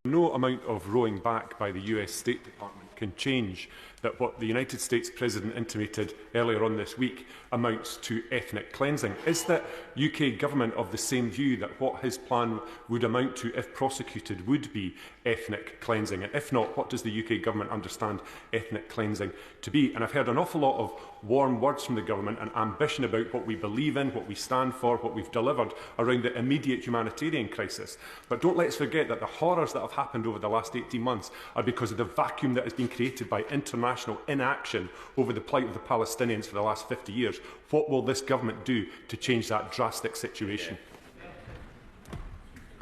No amount of rowing back by the US State Department can change that what the United States President intimated earlier on this week amounts to ethnic cleansing. Is the UK Government of the same view that what his plan would amount to, if prosecuted, would be ethnic cleansing? And if not, what does the UK Government understand ethnic cleansing to be? And I've heard an awful lot of warm words from the Government and ambition about what we believe in, what we stand for, what we've delivered around the immediate humanitarian crisis. But don't let's forget that the horrors that have happened over the last 18 months are because of the vacuum that has been created by international inaction over the plight of the Palestinians for the last 50 years. What will this Government do to change that drastic situation?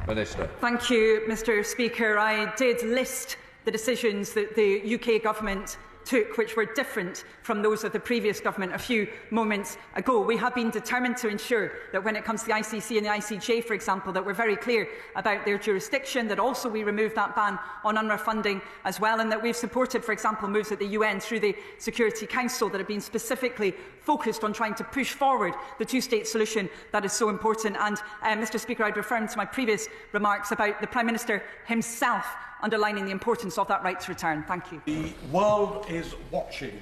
Minister. Thank you, Mr Speaker. I did list the decisions that the UK Government took, which were different from those of the previous government a few moments ago. We have been determined to ensure that when it comes to the ICC and the ICJ, for example, that we're very clear about their jurisdiction, that also we removed that ban on UNRWA funding as well, and that we've supported, for example, moves at the UN through the Security Council that have been specifically focused on trying to push forward the two-state solution that is so important. And, Mr Speaker, I'd refer to my previous remarks about the Prime Minister himself underlining the importance of that right to return. Thank you. The world is watching,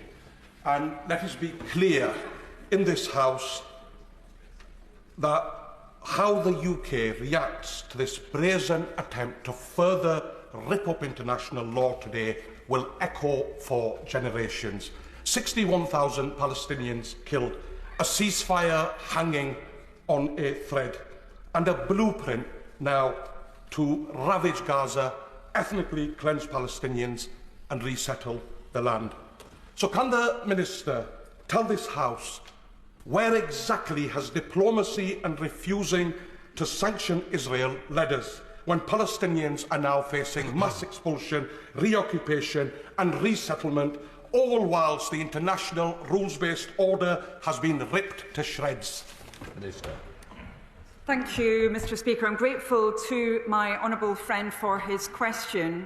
and let us be clear in this House that how the UK reacts to this brazen attempt to further rip up international law today will echo for generations. 61,000 Palestinians killed, a ceasefire hanging on a thread, and a blueprint now to ravage Gaza, ethnically cleanse Palestinians and resettle the land. So can the Minister tell this House where exactly has diplomacy and refusing to sanction Israel led us when Palestinians are now facing mass expulsion, reoccupation and resettlement, all whilst the international rules-based order has been ripped to shreds? Minister. Thank you, Mr Speaker. I'm grateful to my honourable friend for his question.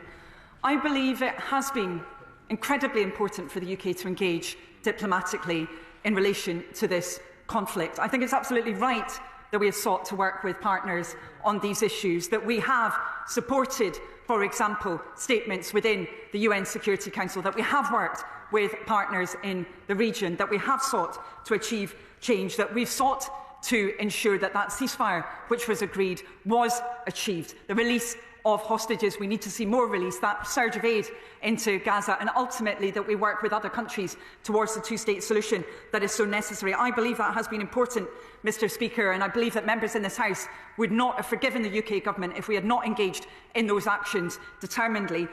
I believe it has been incredibly important for the UK to engage diplomatically in relation to this conflict. I think it's absolutely right that we have sought to work with partners on these issues, that we have supported, for example, statements within the UN Security Council, that we have worked with partners in the region, that we have sought to achieve change, that we've sought to ensure that that ceasefire which was agreed was achieved. The release of hostages, we need to see more release, that surge of aid into Gaza, and ultimately that we work with other countries towards the two-state solution that is so necessary. I believe that has been important, Mr Speaker, and I believe that members in this House would not have forgiven the UK Government if we had not engaged in those actions determinedly.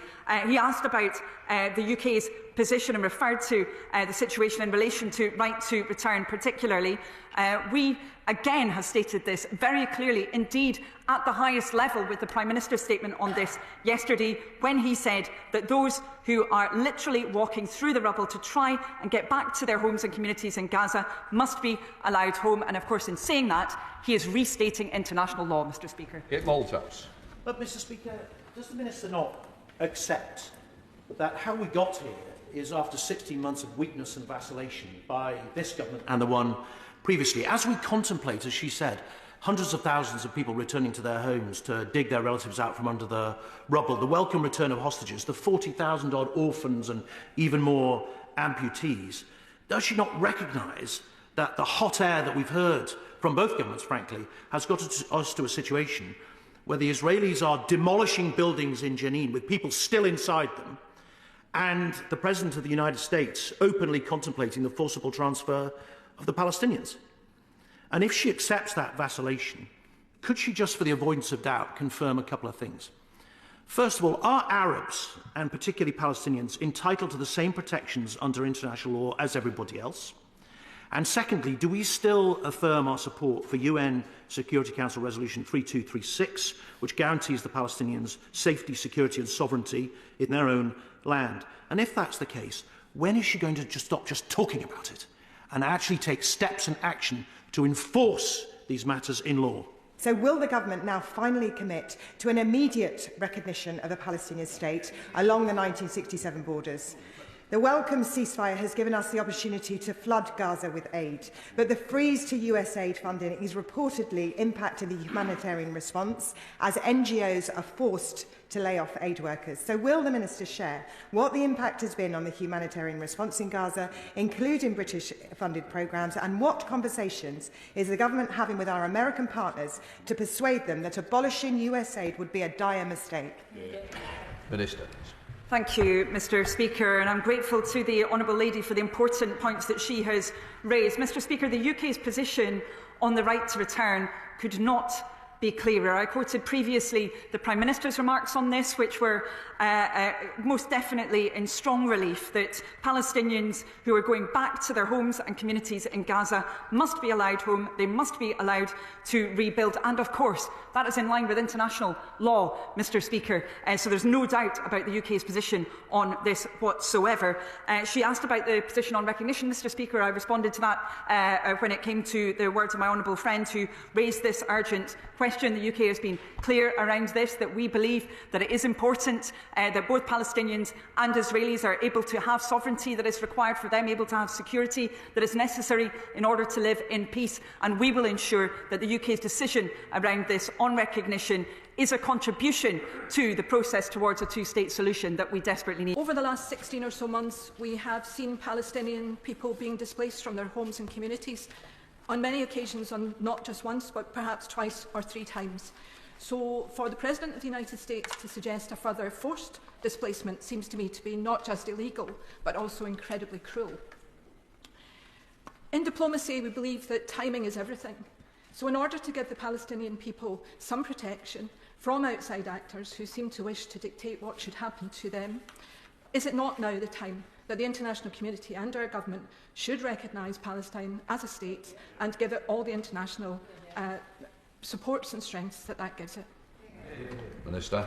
He asked about the UK's position and referred to the situation in relation to right to return particularly. We again have stated this very clearly, indeed at the highest level, with the Prime Minister's statement on this yesterday, when he said that those who are literally walking through the rubble to try and get back to their homes and communities in Gaza must be allowed home. And of course, in saying that, he is restating international law, Mr Speaker. But, Mr Speaker, does the Minister not accept that how we got here is after 16 months of weakness and vacillation by this government and the one previously? As we contemplate, as she said, hundreds of thousands of people returning to their homes to dig their relatives out from under the rubble, the welcome return of hostages, the 40,000-odd orphans and even more amputees, does she not recognise that the hot air that we've heard from both governments, frankly, has got us to a situation where the Israelis are demolishing buildings in Jenin with people still inside them, and the President of the United States openly contemplating the forcible transfer of the Palestinians? And if she accepts that vacillation, could she, just for the avoidance of doubt, confirm a couple of things? First of all, are Arabs, and particularly Palestinians, entitled to the same protections under international law as everybody else? And secondly, do we still affirm our support for UN Security Council Resolution 3236, which guarantees the Palestinians safety, security and sovereignty in their own land? And if that's the case, when is she going to stop just talking about it and actually take steps and action to enforce these matters in law? So will the government now finally commit to an immediate recognition of a Palestinian state along the 1967 borders? The welcome ceasefire has given us the opportunity to flood Gaza with aid, but the freeze to US aid funding is reportedly impacting the humanitarian response as NGOs are forced to lay off aid workers. So will the Minister share what the impact has been on the humanitarian response in Gaza, including British-funded programmes, and what conversations is the government having with our American partners to persuade them that abolishing US aid would be a dire mistake? Minister. Thank you, Mr Speaker, and I'm grateful to the Honourable Lady for the important points that she has raised. Mr Speaker, the UK's position on the right to return could not be clearer. I quoted previously the Prime Minister's remarks on this, which were most definitely in strong relief that Palestinians who are going back to their homes and communities in Gaza must be allowed home, they must be allowed to rebuild, and of course that is in line with international law, Mr Speaker, so there's no doubt about the UK's position on this whatsoever. She asked about the position on recognition, Mr Speaker. I responded to that when it came to the words of my honourable friend who raised this urgent question. The UK has been clear around this, that we believe that it is important that both Palestinians and Israelis are able to have sovereignty that is required for them, able to have security that is necessary in order to live in peace, and we will ensure that the UK's decision around this on recognition is a contribution to the process towards a two-state solution that we desperately need. Over the last 16 or so months, we have seen Palestinian people being displaced from their homes and communities, on many occasions, on not just once, but perhaps twice or three times. So for the President of the United States to suggest a further forced displacement seems to me to be not just illegal, but also incredibly cruel. In diplomacy, we believe that timing is everything. So in order to give the Palestinian people some protection from outside actors who seem to wish to dictate what should happen to them, is it not now the time that the international community and our government should recognise Palestine as a state and give it all the international supports and strengths that that gives it? Minister.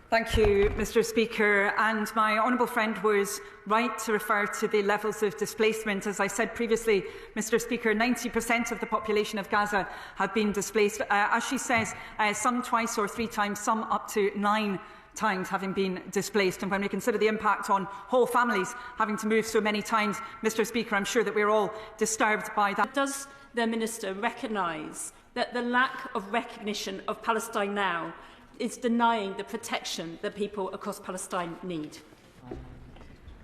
Thank you, Mr Speaker. And my honourable friend was right to refer to the levels of displacement. As I said previously, Mr Speaker, 90% of the population of Gaza have been displaced. As she says, some twice or three times, some up to 9 times having been displaced. And when we consider the impact on whole families having to move so many times, Mr Speaker, I'm sure that we're all disturbed by that. Does the Minister recognise that the lack of recognition of Palestine now is denying the protection that people across Palestine need?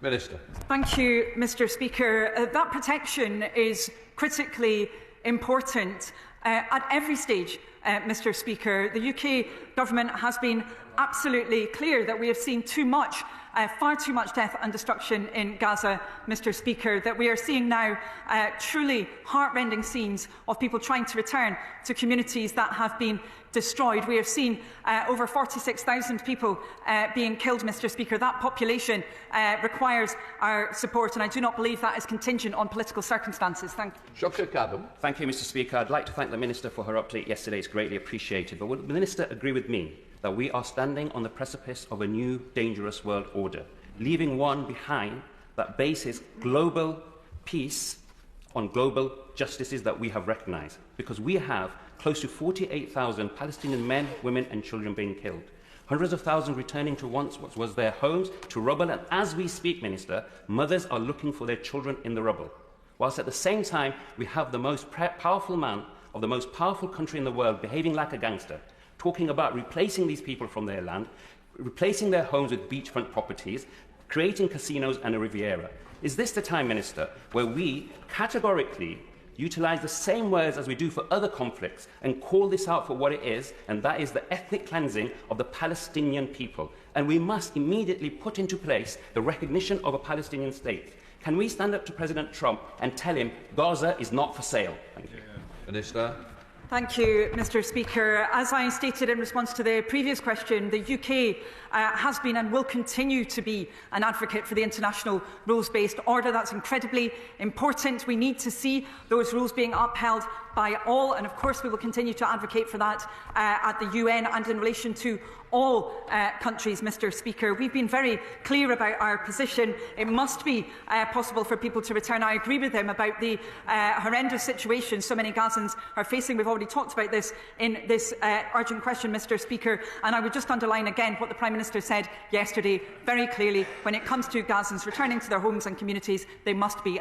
Minister. Thank you, Mr Speaker. That protection is critically important at every stage, Mr Speaker. The UK government has been absolutely clear that we have seen too much, far too much death and destruction in Gaza, Mr Speaker, that we are seeing now truly heart-rending scenes of people trying to return to communities that have been destroyed. We have seen over 46,000 people being killed, Mr Speaker. That population requires our support, and I do not believe that is contingent on political circumstances. Thank you. Thank you, Mr Speaker. I'd like to thank the Minister for her update yesterday. It's greatly appreciated. But would the Minister agree with me that we are standing on the precipice of a new, dangerous world order, leaving one behind that bases global peace on global justices that we have recognised? Because we have close to 48,000 Palestinian men, women and children being killed. Hundreds of thousands returning to once what was their homes to rubble, and as we speak, Minister, mothers are looking for their children in the rubble. Whilst at the same time, we have the most powerful man of the most powerful country in the world behaving like a gangster, talking about replacing these people from their land, replacing their homes with beachfront properties, creating casinos and a Riviera. Is this the time, Minister, where we categorically utilise the same words as we do for other conflicts and call this out for what it is, and that is the ethnic cleansing of the Palestinian people? And we must immediately put into place the recognition of a Palestinian state. Can we stand up to President Trump and tell him Gaza is not for sale? Thank you. Minister. Thank you, Mr Speaker. As I stated in response to the previous question, the UK has been and will continue to be an advocate for the international rules-based order. That's incredibly important. We need to see those rules being upheld by all, and of course we will continue to advocate for that at the UN and in relation to all countries, Mr Speaker. We've been very clear about our position. It must be possible for people to return. I agree with him about the horrendous situation so many Gazans are facing. We've already talked about this in this urgent question, Mr Speaker, and I would just underline again what the Prime Minister said yesterday very clearly. When it comes to Gazans returning to their homes and communities, they must be